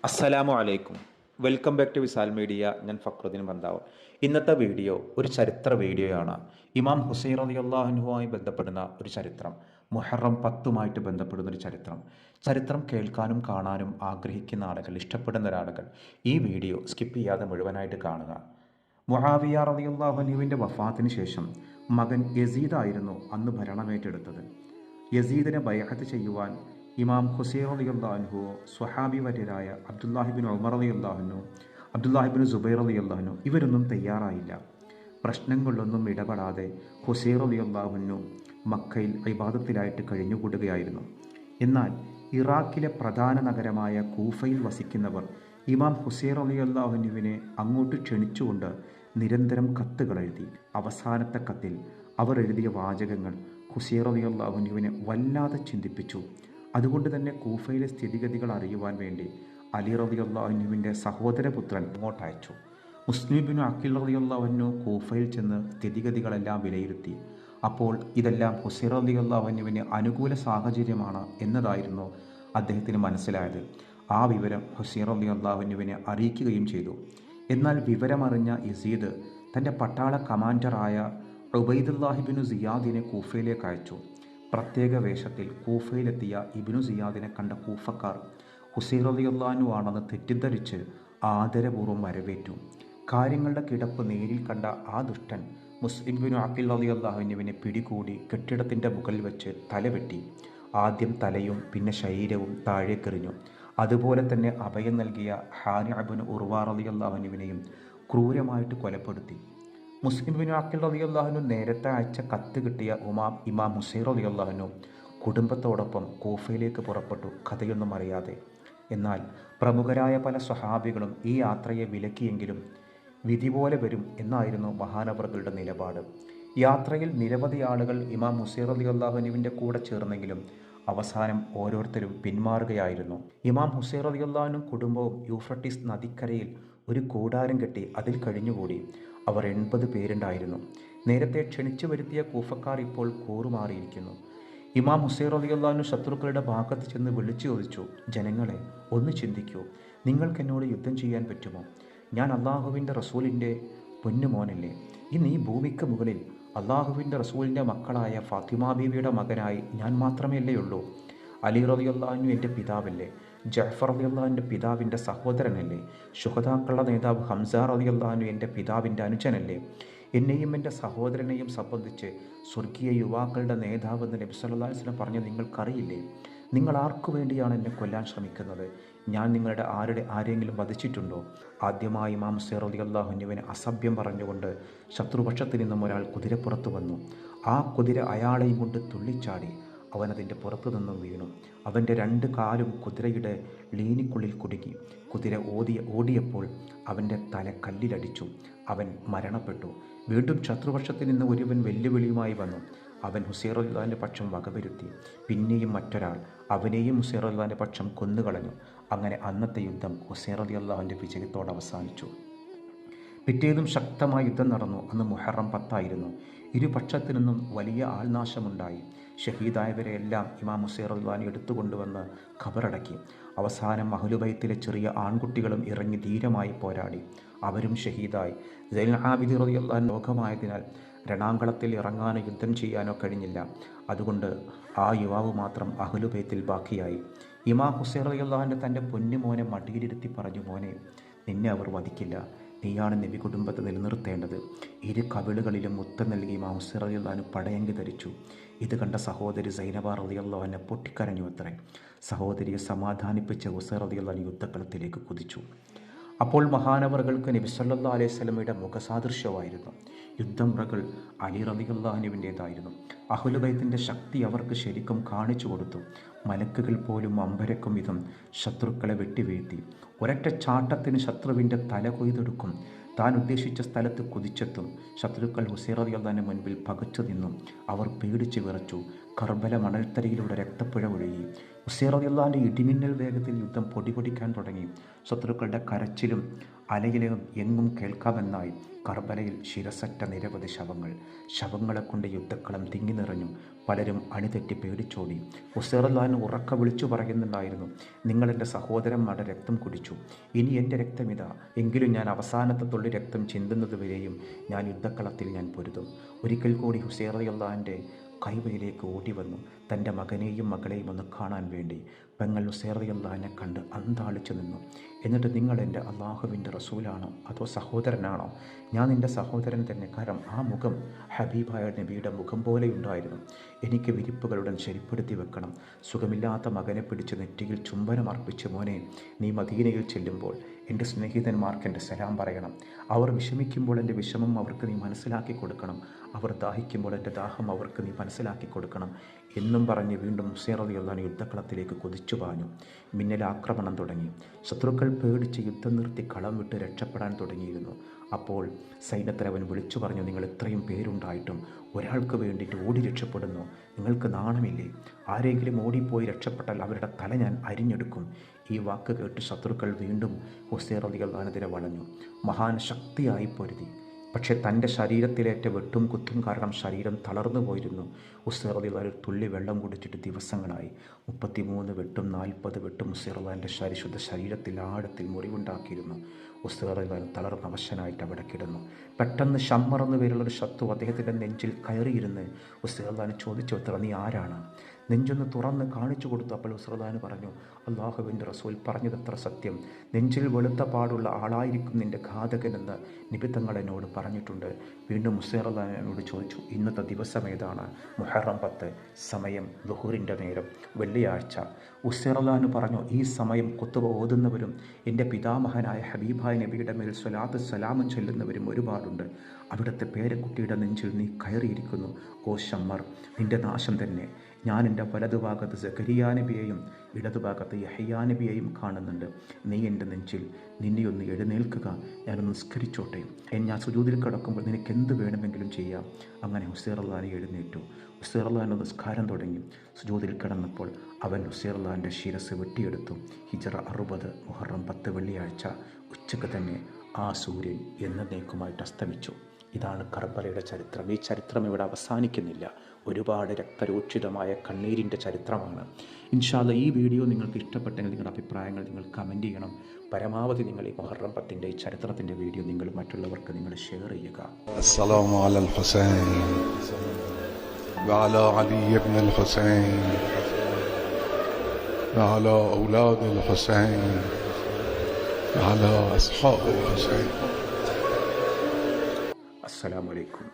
അസ്സലാമു അലൈക്കും. Welcome back to Visal media. ഞാൻ ഫക്രുദ്ദീൻ ബന്താവ്. ഇന്നത്തെ വീഡിയോ ഒരു ചരിത്ര വീഡിയോയാണ്. ഇമാം ഹുസൈൻ റളിയല്ലാഹു അൻഹുവുമായി ബന്ധപ്പെടുന്ന ഒരു ചരിത്രം, മുഹറം 10 ബന്ധപ്പെടുന്ന ഒരു ചരിത്രം കേൾക്കാനും കാണാനും ആഗ്രഹിക്കുന്ന ആളുകൾ, ഇഷ്ടപ്പെടുന്ന ആളുകൾ ഈ വീഡിയോ സ്കിപ്പ് ചെയ്യാതെ മുഴുവനായിട്ട് കാണുക. മുആവിയ റളിയല്ലാഹു അൻഹുവിൻ്റെ വഫാത്തിന് ശേഷം മകൻ യസീദായിരുന്നു അന്ന് ഭരണമേറ്റെടുത്തത്. യസീദിനെ ബൈഅത്ത് ചെയ്യുവാൻ ഇമാം ഹുസൈൻ റളിയല്ലാഹു അൻഹു, സ്വഹാബി വര്യരായ അബ്ദുല്ലാഹിബിൻ ഉമർ റളിയല്ലാഹു അൻഹു, അബ്ദുല്ലാഹിബിൻ സുബൈർ റളിയല്ലാഹു അൻഹു ഇവരൊന്നും തയ്യാറായില്ല. പ്രശ്നങ്ങളിലൊന്നും ഇടപെടാതെ ഹുസൈൻ റളിയല്ലാഹു അൻഹു മക്കയിൽ ഇബാദത്തിലായിട്ട് കഴിഞ്ഞുകൂടുകയായിരുന്നു. എന്നാൽ ഇറാഖിലെ പ്രധാന നഗരമായ കൂഫയിൽ വസിക്കുന്നവർ ഇമാം ഹുസൈൻ റളിയല്ലാഹു അൻഹുവിനെ അങ്ങോട്ട് ക്ഷണിച്ചുകൊണ്ട് നിരന്തരം കത്തുകൾ എഴുതി. അവസാനത്തെ കത്തിൽ അവർ എഴുതിയ വാചകങ്ങൾ ഹുസൈൻ റളിയല്ലാഹു അൻഹുവിനെ വല്ലാതെ ചിന്തിപ്പിച്ചു. അതുകൊണ്ട് തന്നെ കൂഫയിലെ സ്ഥിതിഗതികൾ അറിയുവാൻ വേണ്ടി അലി റളിയല്ലാഹു അൻഹുവിൻ്റെ സഹോദരപുത്രൻ അങ്ങോട്ട് അയച്ചു. മുസ്ലിം ബിൻ അഖീൽ റളിയല്ലാഹു അൻഹു കൂഫയിൽ ചെന്ന് സ്ഥിതിഗതികളെല്ലാം വിലയിരുത്തി. അപ്പോൾ ഇതെല്ലാം ഹുസൈൻ റളിയല്ലാഹു അൻഹുവിന് അനുകൂല സാഹചര്യമാണ് എന്നതായിരുന്നു അദ്ദേഹത്തിന് മനസ്സിലായത്. ആ വിവരം ഹുസൈൻ റളിയല്ലാഹു അൻഹുവിനെ അറിയിക്കുകയും ചെയ്തു. എന്നാൽ വിവരമറിഞ്ഞ യസീദ് തൻ്റെ പട്ടാള കമാൻഡറായ ഉബൈദുല്ലാഹിബിനു സിയാദിനെ കൂഫയിലേക്ക് അയച്ചു. പ്രത്യേക വേഷത്തിൽ കൂഫയിലെത്തിയ ഇബ്നു സിയാദിനെ കണ്ട കൂഫക്കാർ ഹുസൈൻ റളിയല്ലാഹു അൻഹു ആണെന്ന് തെറ്റിദ്ധരിച്ച് ആദരപൂർവ്വം വരവേറ്റു. കാര്യങ്ങളുടെ കിടപ്പ് നേരിൽ കണ്ട ആ ദുഷ്ടൻ മുസ്ലിം ബിൻ അഖീൽ റളിയല്ലാഹു അൻഹുവിനെ പിടികൂടി കെട്ടിടത്തിൻ്റെ മുകളിൽ വെച്ച് തലവെട്ടി. ആദ്യം തലയും പിന്നെ ശരീരവും താഴേക്കെറിഞ്ഞു. അതുപോലെ തന്നെ അഭയം നൽകിയ ഹാനി ഇബ്നു ഉർവ റളിയല്ലാഹു അൻഹുവിനെയും ക്രൂരമായിട്ട് കൊലപ്പെടുത്തി. മുസ്ലിം ബിൻ അഖീൽ റളിയല്ലാഹു അൻഹു നേരത്തെ അയച്ച കത്ത് കിട്ടിയ ഇമാം ഹുസൈൻ റളിയല്ലാഹു അൻഹു കുടുംബത്തോടൊപ്പം കൂഫയിലേക്ക് പുറപ്പെട്ടു, കഥയൊന്നും അറിയാതെ. എന്നാൽ പ്രമുഖരായ പല സ്വഹാബികളും ഈ യാത്രയെ വിലക്കിയെങ്കിലും വിധി പോലെ വരും എന്നായിരുന്നു മഹാനവറുകളുടെ നിലപാട്. യാത്രയിൽ നിരവധി ആളുകൾ ഇമാം ഹുസൈൻ റളിയല്ലാഹു അൻഹുവിൻ്റെ കൂടെ ചേർന്നെങ്കിലും അവസാനം ഓരോരുത്തരും പിന്മാറുകയായിരുന്നു. ഇമാം ഹുസൈൻ റളിയല്ലാഹു അൻഹു കുടുംബവും യൂഫ്രട്ടീസ് നദിക്കരയിൽ ഒരു കൂടാരം കെട്ടി അതിൽ കഴിഞ്ഞുകൂടി. അവർ 80 പേരുണ്ടായിരുന്നു. നേരത്തെ ക്ഷണിച്ചു വരുത്തിയ കൂഫക്കാർ ഇപ്പോൾ കൂറുമാറിയിരിക്കുന്നു. ഇമാം ഹുസൈൻ റളിയല്ലാഹു അൻഹു ശത്രുക്കളുടെ ഭാഗത്ത് ചെന്ന് വിളിച്ചു ചോദിച്ചു, ജനങ്ങളെ ഒന്ന് ചിന്തിക്കൂ, നിങ്ങൾക്ക് എന്നോട് യുദ്ധം ചെയ്യാൻ പറ്റുമോ? ഞാൻ അള്ളാഹുവിൻ്റെ റസൂലിൻ്റെ പൊന്നുമോനല്ലേ? ഇന്ന് ഈ ഭൂമിക്ക് മുകളിൽ അള്ളാഹുവിൻ്റെ റസൂലിൻ്റെ മക്കളായ ഫാത്തിമ ബീവിയുടെ മകനായി ഞാൻ മാത്രമല്ലേ ഉള്ളൂ? അലി റളിയല്ലാഹു അൻഹു എൻ്റെ പിതാവല്ലേ? ജഅഫർ റളിയല്ലാഹു അൻഹു എൻ്റെ പിതാവിൻ്റെ സഹോദരനല്ലേ? ശുഹദാക്കളുടെ നേതാവ് ഹംസ റളിയല്ലാഹു അൻഹു എൻ്റെ പിതാവിൻ്റെ അനുജനല്ലേ? എന്നെയും എൻ്റെ സഹോദരനെയും സംബന്ധിച്ച് സ്വർഗീയ യുവാക്കളുടെ നേതാവെന്ന് നബി സല്ലല്ലാഹു അലൈഹി വസല്ലം പറഞ്ഞ് നിങ്ങൾക്കറിയില്ലേ? നിങ്ങൾ ആർക്കു വേണ്ടിയാണ് എന്നെ കൊല്ലാൻ ശ്രമിക്കുന്നത്? ഞാൻ നിങ്ങളുടെ ആരെങ്കിലും വധിച്ചിട്ടുണ്ടോ? ആദ്യമായി ഇമാം ഹുസൈൻ റളിയല്ലാഹു അൻഹുവിനെ അസഭ്യം പറഞ്ഞുകൊണ്ട് ശത്രുപക്ഷത്തിൽ നിന്നും ഒരാൾ കുതിരപ്പുറത്ത് വന്നു. ആ കുതിര അയാളെയും കൊണ്ട് തുള്ളിച്ചാടി. അവനതിൻ്റെ പുറത്തു നിന്നും വീണു. അവൻ്റെ 2 കാലും കുതിരയുടെ ലീനിക്കുള്ളിൽ കുടുങ്ങി. കുതിര ഓടിയപ്പോൾ അവൻ്റെ തല കല്ലിലടിച്ചു. അവൻ മരണപ്പെട്ടു. വീണ്ടും ശത്രുപക്ഷത്തിൽ നിന്ന് ഒരുവൻ വെല്ലുവിളിയുമായി വന്നു. അവൻ ഹുസൈൻ റളിയല്ലാഹുവിൻ്റെ പക്ഷം വകവരുത്തി. പിന്നെയും മറ്റൊരാൾ, അവനെയും ഹുസൈൻ റളിയല്ലാഹുവിൻ്റെ പക്ഷം കൊന്നുകളഞ്ഞു. അങ്ങനെ അന്നത്തെ യുദ്ധം ഹുസൈൻ റളിയല്ലാഹുവിൻ്റെ വിജയത്തോടെ അവസാനിച്ചു. പിറ്റേതും ശക്തമായ യുദ്ധം നടന്നു. അന്ന് മുഹറം 10 ഇരുപക്ഷത്തു നിന്നും വലിയ ആൾനാശമുണ്ടായി. ഷഹീദായവരെയെല്ലാം ഇമാം ഹുസൈൻ റളിയല്ലാഹു അൻഹു എടുത്തുകൊണ്ടുവന്ന് ഖബറടക്കി. അവസാനം അഹ്ലുബൈത്തിലെ ചെറിയ ആൺകുട്ടികളും ഇറങ്ങി ധീരമായി പോരാടി. അവരും ഷഹീദായി. സൈനുൽ ആബിദീൻ റളിയല്ലാഹു അൻഹു ലോകമായതിനാൽ രണാങ്കളത്തിൽ ഇറങ്ങാനോ യുദ്ധം ചെയ്യാനോ കഴിഞ്ഞില്ല. അതുകൊണ്ട് ആ യുവാവ് മാത്രം അഹ്ലുബൈത്തിൽ ബാക്കിയായി. ഇമാം ഹുസൈൻ റളിയല്ലാഹു അൻഹു തൻ്റെ പൊന്നുമോനെ മടിയിലിരുത്തി പറഞ്ഞു, മോനെ, നിന്നെ അവർ വധിക്കില്ല. നീയാണ് നബി കുടുംബത്തെ നിലനിർത്തേണ്ടത്. 2 കവിളുകളിലും മുത്തം നൽകി ഇമാം ഹുസൈൻ റളിയല്ലാഹു അൻഹു പടയങ്കി ധരിച്ചു. ഇത് കണ്ട സഹോദരി സൈനബ റളിയല്ലാഹു അൻഹ പൊട്ടിക്കരഞ്ഞു അത്രേ. സഹോദരിയെ സമാധാനിപ്പിച്ച ഹുസൈൻ റളിയല്ലാഹു അൻഹു യുദ്ധക്കളത്തിലേക്ക് കുതിച്ചു. അപ്പോൾ മഹാനവറുകൾക്ക് നബി സല്ലല്ലാഹു അലൈഹി വസല്ലമയുടെ മുഖസാദൃശ്യമായിരുന്നു. യുദ്ധമുറകൾ അലി റളിയല്ലാഹു അൻഹുവിൻ്റേതായിരുന്നു. അഹ്ലുബൈത്തിൻ്റെ ശക്തി അവർക്ക് ശരിക്കും കാണിച്ചു കൊടുത്തു. മലക്കുകൾ പോലും അമ്പരക്കും വിധം ശത്രുക്കളെ വെട്ടിവീഴ്ത്തി. ഒരൊറ്റ ചാട്ടത്തിന് ശത്രുവിൻ്റെ തല കൊയ്തെടുക്കും. താൻ ഉദ്ദേശിച്ച സ്ഥലത്ത് കുതിച്ചെത്തും. ശത്രുക്കൾ ഹുസൈൻ റളിയല്ലാഹു അൻഹു മുൻപിൽ പകച്ചു നിന്നു. അവർ പേടിച്ച് വിറച്ചു. കർബല മണൽത്തരയിലൂടെ രക്തപ്പുഴ ഒഴുകി. ഹുസൈൻ റളിയല്ലാഹുവിൻ്റെ ഇടിമിന്നൽ വേഗത്തിൽ യുദ്ധം പൊടിപൊടിക്കാൻ തുടങ്ങി. ശത്രുക്കളുടെ കരച്ചിലും അലയിലും എങ്ങും കേൾക്കാമെന്നായി. കർബലയിൽ ശിരസറ്റ നിരവധി ശവങ്ങളെ കൊണ്ട് യുദ്ധക്കളം തിങ്ങി നിറഞ്ഞു. പലരും അണിതെറ്റി പേടിച്ചോടി. ഹുസൈൻ റളിയല്ലാഹു ഉറക്കെ വിളിച്ചു പറയുന്നുണ്ടായിരുന്നു, നിങ്ങളെൻ്റെ സഹോദരന്മാരുടെ രക്തം കുടിച്ചു, ഇനി എൻ്റെ രക്തമിതാ, എങ്കിലും ഞാൻ അവസാനത്തെ തുള്ളി രക്തം ചിന്തുന്നത് വരെയും ഞാൻ യുദ്ധക്കളത്തിൽ ഞാൻ പൊരുതും. ഒരിക്കൽ കൂടി ഹുസൈൻ റളിയല്ലാഹുവിൻ്റെ കൈവയിലേക്ക് ഓടി വന്നു, തൻ്റെ മകനെയും മകളെയും ഒന്ന് കാണാൻ വേണ്ടി. പെങ്ങൾ ഹുസൈൻ റളിയല്ലാഹുവിനെ കണ്ട് അന്താളിച്ചു നിന്നു. എന്നിട്ട്, നിങ്ങൾ എൻ്റെ അള്ളാഹുവിൻ്റെ റസൂലാണോ അതോ സഹോദരനാണോ? ഞാൻ നിൻ്റെ സഹോദരൻ തന്നെ. കാരണം ആ മുഖം ഹബീബായ നബിയുടെ മുഖം പോലെയുണ്ടായിരുന്നു. എനിക്ക് വിരിപ്പുകളുடன் ശരിപ്പെടുത്തി വെക്കണം. സുഖമില്ലാത്ത മകനെ പിടിച്ച് നെറ്റിയിൽ ചുംബനം അർപ്പിച്ച്, മോനെ, നീ മദീനയിൽ ചെല്ലുമ്പോൾ എൻ്റെ സ്നേഹിതന്മാർക്ക് എൻ്റെ സലാം പറയണം. അവർ വിഷമിക്കുമ്പോൾ എൻ്റെ വിഷമം അവർക്ക് നീ മനസ്സിലാക്കി കൊടുക്കണം. അവർ ദാഹിക്കുമ്പോൾ എൻ്റെ ദാഹം അവർക്ക് നീ മനസ്സിലാക്കി കൊടുക്കണം എന്നും പറഞ്ഞ് വീണ്ടും ഹുസൈൻ റളിയല്ലാഹു യുദ്ധക്കളത്തിലേക്ക് കുതിച്ചു പാഞ്ഞു. മിന്നലാക്രമണം തുടങ്ങി. ശത്രുക്കൾ പേടിച്ച് യുദ്ധം നിർത്തി കളം വിട്ട് രക്ഷപ്പെടാൻ തുടങ്ങിയിരുന്നു. അപ്പോൾ സൈന്യത്തലവൻ വിളിച്ചു പറഞ്ഞു, നിങ്ങൾ ഇത്രയും പേരുണ്ടായിട്ടും ഒരാൾക്ക് വേണ്ടിയിട്ട് ഓടി രക്ഷപ്പെടുന്നു, നിങ്ങൾക്ക് നാണമില്ലേ? ആരെങ്കിലും ഓടിപ്പോയി രക്ഷപ്പെട്ടാൽ അവരുടെ തല ഞാൻ അരിഞ്ഞെടുക്കും. ഈ വാക്ക് കേട്ട് ശത്രുക്കൾ വീണ്ടും ഹുസൈൻ റളിയല്ലാഹുവിനെതിരെ വളഞ്ഞു. മഹാൻ ശക്തിയായി പൊരുതി. പക്ഷേ തൻ്റെ ശരീരത്തിലേറ്റ വെട്ടും കുത്തും കാരണം ശരീരം തളർന്നു പോയിരുന്നു. ഹുസൈൻ റളിയല്ലാഹു തുള്ളി വെള്ളം കുടിച്ചിട്ട് ദിവസങ്ങളായി. 33 വെട്ടും 40 വെട്ടും ഹുസൈൻ റളിയല്ലാഹുവിൻ്റെ ശുദ്ധ ശരീരത്തിൽ ആഴത്തിൽ മുറിവുണ്ടാക്കിയിരുന്നു. ഹുസൈൻ റളിയല്ലാഹു തളർന്ന അവശനായിട്ട് അവിടെ കിടന്നു. പെട്ടെന്ന് ഷമ്മർ എന്നു പേരുള്ളൊരു ശത്രു അദ്ദേഹത്തിൻ്റെ നെഞ്ചിൽ കയറിയിരുന്ന് ഹുസൈൻ റളിയല്ലാഹു ചോദിച്ചു, അത്ര നീ ആരാണ്? നെഞ്ചൊന്ന് തുറന്ന് കാണിച്ചു കൊടുത്തു. അപ്പോൾ ഹുസൈൻ റളിയല്ലാഹു പറഞ്ഞു, അള്ളാഹുവിൻ്റെ റസൂൽ പറഞ്ഞതത്ര സത്യം, നെഞ്ചിൽ വെളുത്ത പാടുള്ള ആളായിരിക്കും നിൻ്റെ ഘാതകനെന്ന് നിബിത്തങ്ങൾ എന്നോട് പറഞ്ഞിട്ടുണ്ട്. വീണ്ടും ഹുസൈൻ റളിയല്ലാഹുവിനോട് ചോദിച്ചു, ഇന്നത്തെ ദിവസം ഏതാണ്? മുഹറം 10, സമയം ളുഹൂറിൻ്റെ നേരം, വെള്ളിയാഴ്ച. ഹുസൈൻ റളിയല്ലാഹു പറഞ്ഞു, ഈ സമയം ഖുത്ബ ഓതുന്നവരും എൻ്റെ പിതാമഹനായ ഹബീബായ നബിയുടെ മേൽ സ്വലാത്ത് സലാമും ചൊല്ലുന്നവരും ഒരുപാടുണ്ട്. അവിടുത്തെ പേരക്കുട്ടിയുടെ നെഞ്ചിൽ നീ കയറിയിരിക്കുന്നു. ഓ ഷമ്മർ, നിൻ്റെ നാശം തന്നെ. ഞാൻ എൻ്റെ വലതുഭാഗത്ത് സക്കരിയ നബിയെയും ഇടതുഭാഗത്ത് യഹ്യാ നബിയെയും കാണുന്നുണ്ട്. നീ എൻ്റെ നെഞ്ചിൽ, നിന്നെയൊന്ന് എഴുന്നേൽക്കുക, ഞാനൊന്ന് നിസ്കരിച്ചോട്ടെ. ഞാൻ സുജൂദിൽ കിടക്കുമ്പോൾ നിനക്ക് എന്ത് വേണമെങ്കിലും ചെയ്യാം. അങ്ങനെ ഹുസൈൻ റളിയല്ലാഹു എഴുന്നേറ്റു. ഹുസൈൻ റളിയല്ലാഹു നിസ്കാരം തുടങ്ങി. സുജൂദിൽ കിടന്നപ്പോൾ അവൻ ഹുസൈൻ റളിയല്ലാഹുവിൻ്റെ ശിരസ് വെട്ടിയെടുത്തു. ഹിജ്റ 60 മുഹറം 10 വെള്ളിയാഴ്ച ഉച്ചയ്ക്ക് തന്നെ ആ സൂര്യൻ എന്നേക്കുമായിട്ട് അസ്തമിച്ചു. ഇതാണ് കർബലയുടെ ചരിത്രം. ഈ ചരിത്രം ഇവിടെ അവസാനിക്കുന്നില്ല. ഒരുപാട് രക്തരൂക്ഷിതമായ കണ്ണീരിൻ്റെ ചരിത്രമാണ്. ഇൻഷാ അല്ലാഹ് ഈ വീഡിയോ നിങ്ങൾക്ക് ഇഷ്ടപ്പെട്ടെങ്കിൽ നിങ്ങളുടെ അഭിപ്രായങ്ങൾ നിങ്ങൾ കമൻറ്റ് ചെയ്യണം. പരമാവധി നിങ്ങൾ ഈ മുഹറം 10 ഈ ചരിത്രത്തിൻ്റെ വീഡിയോ നിങ്ങൾ മറ്റുള്ളവർക്ക് നിങ്ങൾ ഷെയർ ചെയ്യുക. അസ്സലാമു അലൽ ഹുസൈൻ വഅലാ അലി ഇബ്നുൽ ഹുസൈൻ വഅലാ ഔലാദിൽ ഹുസൈൻ വഅലാ അസ്ഹാബിൽ ഹുസൈൻ. അസ്സലാമു അലൈക്കും.